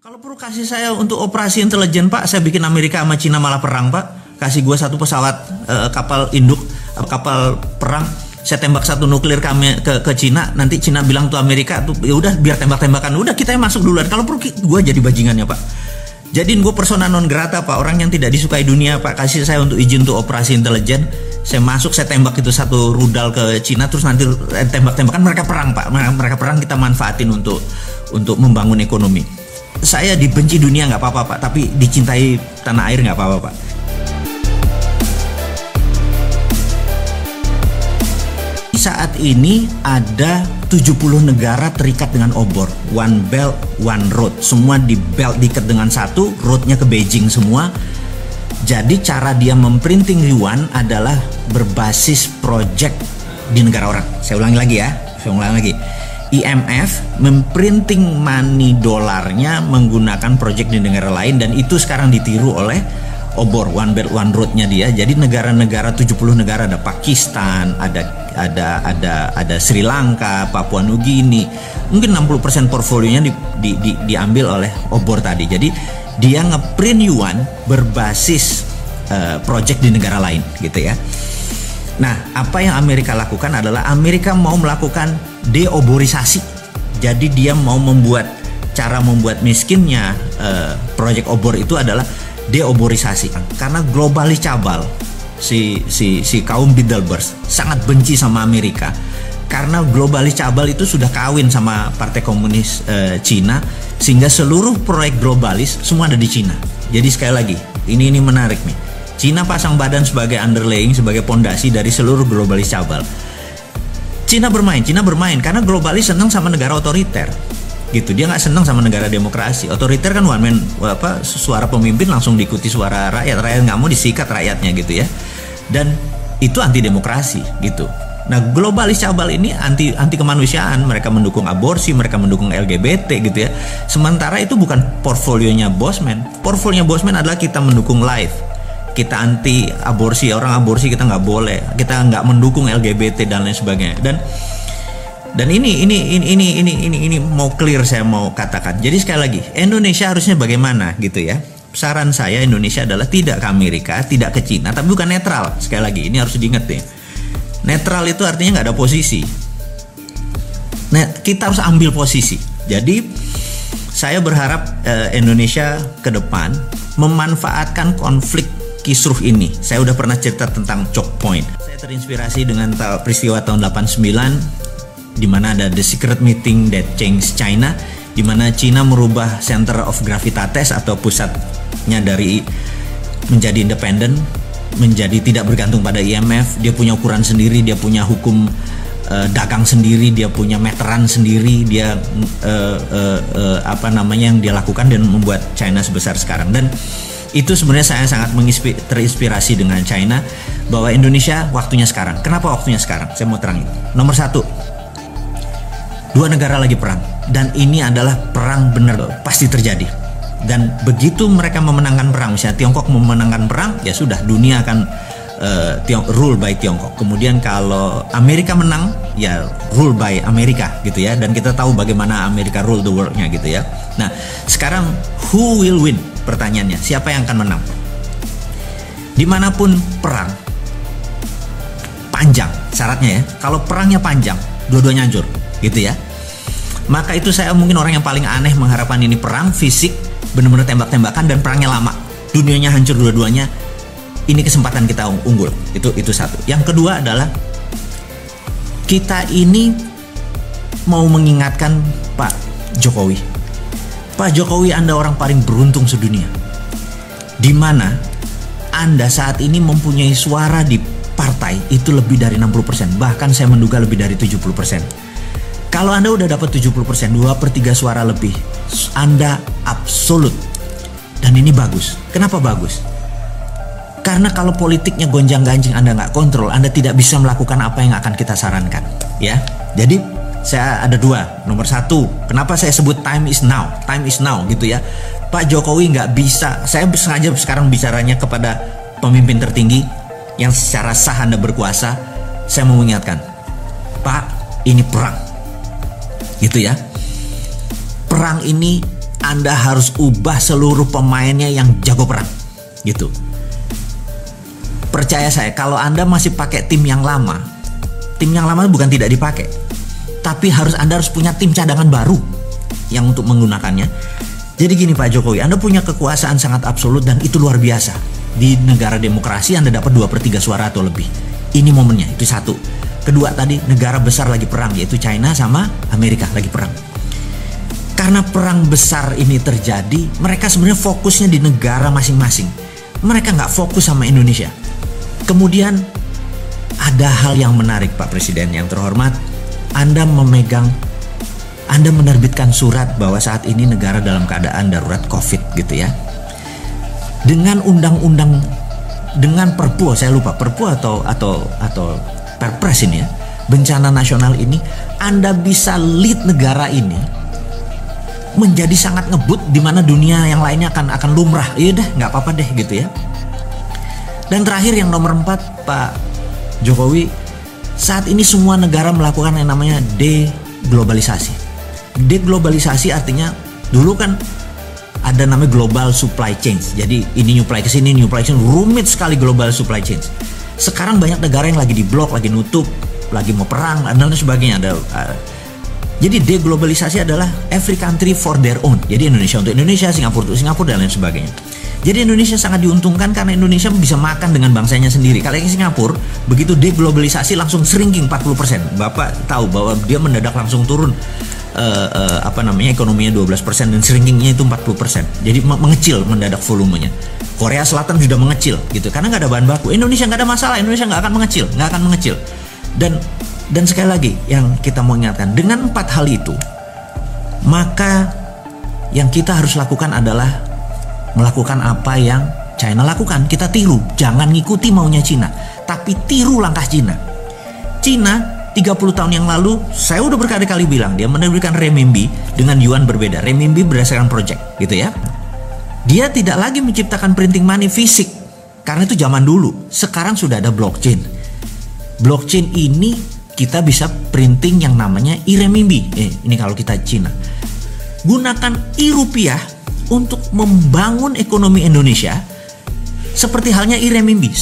Kalau perlu kasih saya untuk operasi intelijen Pak, saya bikin Amerika sama Cina malah perang Pak. Kasih gua satu pesawat kapal induk, kapal perang. Saya tembak satu nuklir ke Cina, nanti Cina bilang tuh Amerika tuh ya udah biar tembak-tembakan, udah kita yang masuk duluan. Kalau perlu gua jadi bajingannya Pak. Jadiin gue persona non grata Pak, orang yang tidak disukai dunia Pak. Kasih saya untuk izin untuk operasi intelijen. Saya masuk, saya tembak itu satu rudal ke Cina, terus nanti tembak-tembakan, mereka perang Pak. Mereka perang, kita manfaatin untuk membangun ekonomi. Saya dibenci dunia nggak apa-apa Pak, tapi dicintai tanah air nggak apa-apa Pak. Saat ini ada 70 negara terikat dengan obor, One Belt, One Road. Semua di belt diikat dengan satu, roadnya ke Beijing semua. Jadi cara dia memprinting yuan adalah berbasis project di negara orang. Saya ulangi lagi ya, IMF memprinting money dolarnya menggunakan project di negara lain, dan itu sekarang ditiru oleh obor One Belt One Road-nya dia. Jadi negara-negara 70 negara, ada Pakistan, ada Sri Lanka, Papua Nugini. Mungkin 60% portfolionya diambil oleh obor tadi. Jadi dia ngeprint yuan berbasis project di negara lain gitu ya. Nah, apa yang Amerika lakukan adalah Amerika mau melakukan deoborisasi. Jadi dia mau membuat miskinnya project obor itu adalah deoborisasi, karena globalis cabal si kaum Bilderberg sangat benci sama Amerika, karena globalis cabal itu sudah kawin sama Partai Komunis Cina, sehingga seluruh proyek globalis semua ada di Cina. Jadi sekali lagi, ini menarik nih. Cina pasang badan sebagai underlying, sebagai pondasi dari seluruh globalis cabal. Cina bermain karena globalis senang sama negara otoriter. Gitu, dia nggak senang sama negara demokrasi. Otoriter kan one man, suara pemimpin langsung diikuti suara rakyat nggak mau disikat rakyatnya gitu ya, dan itu anti demokrasi gitu. Nah, globalis cabal ini anti kemanusiaan, mereka mendukung aborsi, mereka mendukung LGBT gitu ya. Sementara itu bukan portfolionya Bosman. Portfolionya Bosman adalah kita mendukung life, kita anti aborsi, orang aborsi kita nggak boleh, kita nggak mendukung LGBT dan lain sebagainya. Dan ini mau clear, saya mau katakan. Jadi sekali lagi, Indonesia harusnya bagaimana gitu ya. Saran saya, Indonesia adalah tidak ke Amerika, tidak ke Cina, tapi bukan netral. Sekali lagi, ini harus diingat nih. Netral itu artinya nggak ada posisi. Nah, kita harus ambil posisi. Jadi saya berharap Indonesia ke depan memanfaatkan konflik kisruh ini. Saya udah pernah cerita tentang choke point. Saya terinspirasi dengan peristiwa tahun 89, di mana ada the secret meeting that changed China, di mana China merubah center of gravitatis atau pusatnya dari menjadi independen, menjadi tidak bergantung pada IMF. Dia punya ukuran sendiri, dia punya hukum dagang sendiri, dia punya meteran sendiri, dia yang dia lakukan dan membuat China sebesar sekarang. Dan itu sebenarnya saya sangat terinspirasi dengan China, bahwa Indonesia waktunya sekarang. Kenapa waktunya sekarang? Saya mau terangin. Nomor satu, dua negara lagi perang, dan ini adalah perang benar, pasti terjadi. Dan begitu mereka memenangkan perang, misalnya Tiongkok memenangkan perang, ya sudah, dunia akan rule by Tiongkok. Kemudian kalau Amerika menang, ya rule by Amerika gitu ya. Dan kita tahu bagaimana Amerika rule the world-nya gitu ya. Nah, sekarang who will win? Pertanyaannya, siapa yang akan menang? Dimanapun perang panjang, syaratnya ya, kalau perangnya panjang, dua-duanya hancur gitu ya. Maka itu saya mungkin orang yang paling aneh mengharapkan ini perang fisik, benar-benar tembak-tembakan, dan perangnya lama, dunianya hancur dua-duanya. Ini kesempatan kita unggul. Itu satu. Yang kedua adalah kita ini mau mengingatkan Pak Jokowi. Pak Jokowi, Anda orang paling beruntung sedunia, di mana Anda saat ini mempunyai suara di partai itu lebih dari 60%, bahkan saya menduga lebih dari 70%. Kalau Anda udah dapat 70%, 2/3 suara lebih, Anda absolut. Dan ini bagus. Kenapa bagus? Karena kalau politiknya gonjang-ganjing, Anda nggak kontrol, Anda tidak bisa melakukan apa yang akan kita sarankan. Ya, jadi saya ada dua. Nomor satu, kenapa saya sebut time is now gitu ya. Pak Jokowi nggak bisa. Saya sengaja sekarang bicaranya kepada pemimpin tertinggi yang secara sah Anda berkuasa. Saya mau mengingatkan, Pak, ini perang. Gitu ya. Perang ini Anda harus ubah seluruh pemainnya yang jago perang, gitu. Percaya saya, kalau Anda masih pakai tim yang lama bukan tidak dipakai, tapi Anda harus punya tim cadangan baru yang untuk menggunakannya. Jadi gini Pak Jokowi, Anda punya kekuasaan sangat absolut dan itu luar biasa. Di negara demokrasi Anda dapat 2/3 suara atau lebih. Ini momennya, itu satu. Kedua tadi, negara besar lagi perang, yaitu China sama Amerika lagi perang. Karena perang besar ini terjadi, mereka sebenarnya fokusnya di negara masing-masing. Mereka nggak fokus sama Indonesia. Kemudian ada hal yang menarik Pak Presiden yang terhormat. Anda menerbitkan surat bahwa saat ini negara dalam keadaan darurat COVID gitu ya. Dengan undang-undang, dengan perpu, saya lupa perpu atau perpres ini ya, bencana nasional ini, Anda bisa lead negara ini menjadi sangat ngebut, di mana dunia yang lainnya akan lumrah. Iya dah, nggak apa-apa deh gitu ya. Dan terakhir yang nomor 4 Pak Jokowi, saat ini semua negara melakukan yang namanya deglobalisasi. Deglobalisasi artinya dulu kan ada namanya global supply chain. Jadi ini nyuplai ke sini, nyuplai ke sini, rumit sekali global supply chain. Sekarang banyak negara yang lagi diblok, lagi nutup, lagi mau perang dan sebagainya. Jadi deglobalisasi adalah every country for their own. Jadi Indonesia untuk Indonesia, Singapura untuk Singapura dan lain sebagainya. Jadi Indonesia sangat diuntungkan karena Indonesia bisa makan dengan bangsanya sendiri. Kalau yang Singapura begitu deglobalisasi langsung shrinking 40%. Bapak tahu bahwa dia mendadak langsung turun ekonominya 12% dan shrinkingnya itu 40%. Jadi mengecil mendadak volumenya. Korea Selatan sudah mengecil gitu karena nggak ada bahan baku. Indonesia nggak ada masalah, Indonesia nggak akan mengecil. Dan sekali lagi yang kita mau ingatkan, dengan 4 hal itu, maka yang kita harus lakukan adalah melakukan apa yang China lakukan. Kita tiru, jangan ngikuti maunya Cina, tapi tiru langkah Cina. Cina 30 tahun yang lalu, saya udah berkali-kali bilang, dia menerbitkan renminbi dengan yuan berbeda. Renminbi berdasarkan project gitu ya. Dia tidak lagi menciptakan printing money fisik, karena itu zaman dulu. Sekarang sudah ada blockchain. Blockchain ini kita bisa printing yang namanya e-renminbi. Ini kalau kita Cina. Gunakan e-rupiah untuk membangun ekonomi Indonesia seperti halnya e-renminbi.